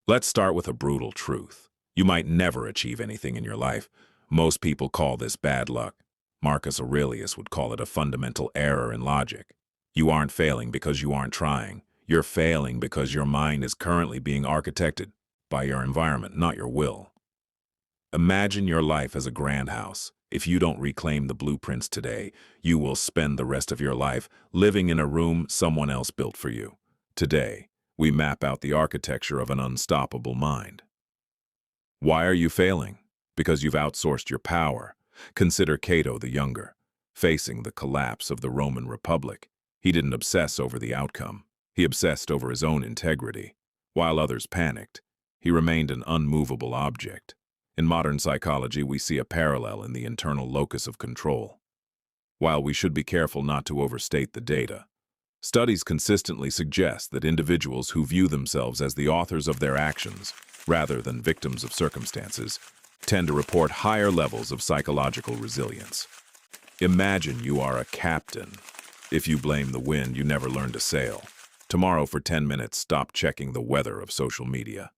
Let's start with a brutal truth. You might never achieve anything in your life. Most people call this bad luck. Marcus Aurelius would call it a fundamental error in logic. You aren't failing because you aren't trying. You're failing because your mind is currently being architected by your environment, not your will. Imagine your life as a grand house. If you don't reclaim the blueprints today, you will spend the rest of your life living in a room someone else built for you. Today, we map out the architecture of an unstoppable mind. Why are you failing? Because you've outsourced your power. Consider Cato the Younger. Facing the collapse of the Roman Republic, he didn't obsess over the outcome. He obsessed over his own integrity. While others panicked, he remained an unmovable object. In modern psychology, we see a parallel in the internal locus of control. While we should be careful not to overstate the data, studies consistently suggest that individuals who view themselves as the authors of their actions, rather than victims of circumstances, tend to report higher levels of psychological resilience. Imagine you are a captain. If you blame the wind, you never learn to sail. Tomorrow, for 10 minutes, stop checking the weather of social media.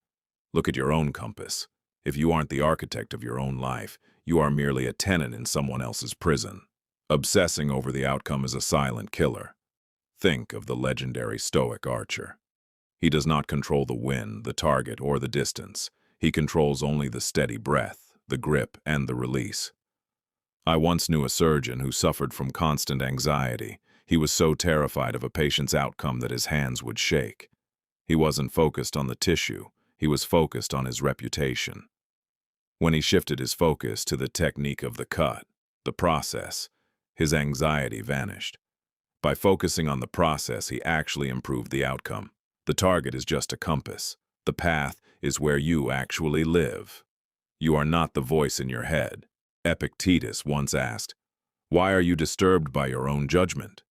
Look at your own compass. If you aren't the architect of your own life, you are merely a tenant in someone else's prison. Obsessing over the outcome is a silent killer. Think of the legendary Stoic archer. He does not control the wind, the target, or the distance. He controls only the steady breath, the grip, and the release. I once knew a surgeon who suffered from constant anxiety. He was so terrified of a patient's outcome that his hands would shake. He wasn't focused on the tissue. He was focused on his reputation. When he shifted his focus to the technique of the cut, the process, his anxiety vanished. By focusing on the process, he actually improved the outcome. The target is just a compass. The path is where you actually live. You are not the voice in your head. Epictetus once asked, "Why are you disturbed by your own judgment?"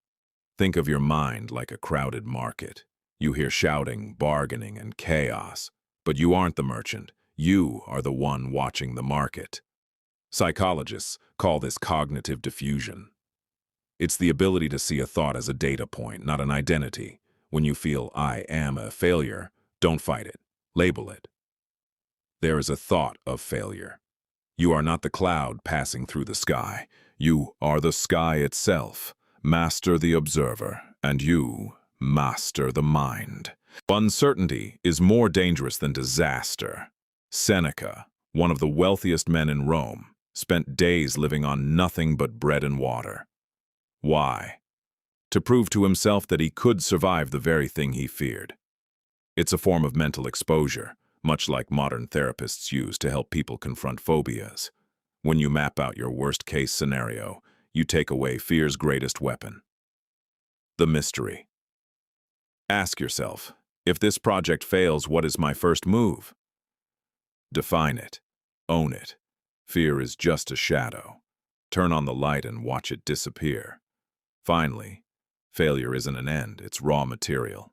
Think of your mind like a crowded market. You hear shouting, bargaining, and chaos. But you aren't the merchant. You are the one watching the market. Psychologists call this cognitive diffusion. It's the ability to see a thought as a data point, not an identity. When you feel, "I am a failure," don't fight it. Label it. There is a thought of failure. You are not the cloud passing through the sky. You are the sky itself. Master the observer, and you master the mind. Uncertainty is more dangerous than disaster. Seneca, one of the wealthiest men in Rome, spent days living on nothing but bread and water. Why? To prove to himself that he could survive the very thing he feared. It's a form of mental exposure, much like modern therapists use to help people confront phobias. When you map out your worst-case scenario, you take away fear's greatest weapon. The mystery. Ask yourself, if this project fails, what is my first move? Define it. Own it. Fear is just a shadow. Turn on the light and watch it disappear. Finally, failure isn't an end, it's raw material.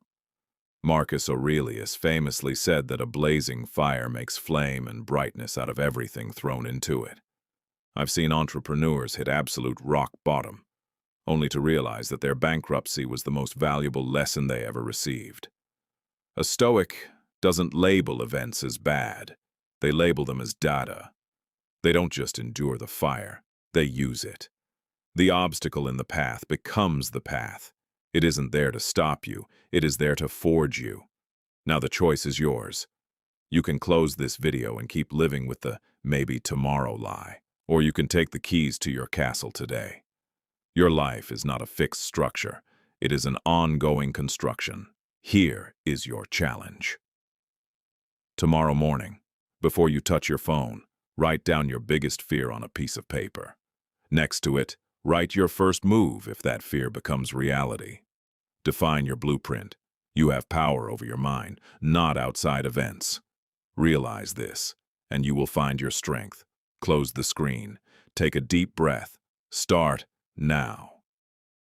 Marcus Aurelius famously said that a blazing fire makes flame and brightness out of everything thrown into it. I've seen entrepreneurs hit absolute rock bottom, only to realize that their bankruptcy was the most valuable lesson they ever received. A Stoic doesn't label events as bad. They label them as data. They don't just endure the fire, they use it. The obstacle in the path becomes the path. It isn't there to stop you, it is there to forge you. Now the choice is yours. You can close this video and keep living with the maybe tomorrow lie, or you can take the keys to your castle today. Your life is not a fixed structure, it is an ongoing construction. Here is your challenge. Tomorrow morning, before you touch your phone, write down your biggest fear on a piece of paper. Next to it, write your first move if that fear becomes reality. Define your blueprint. You have power over your mind, not outside events. Realize this, and you will find your strength. Close the screen. Take a deep breath. Start now.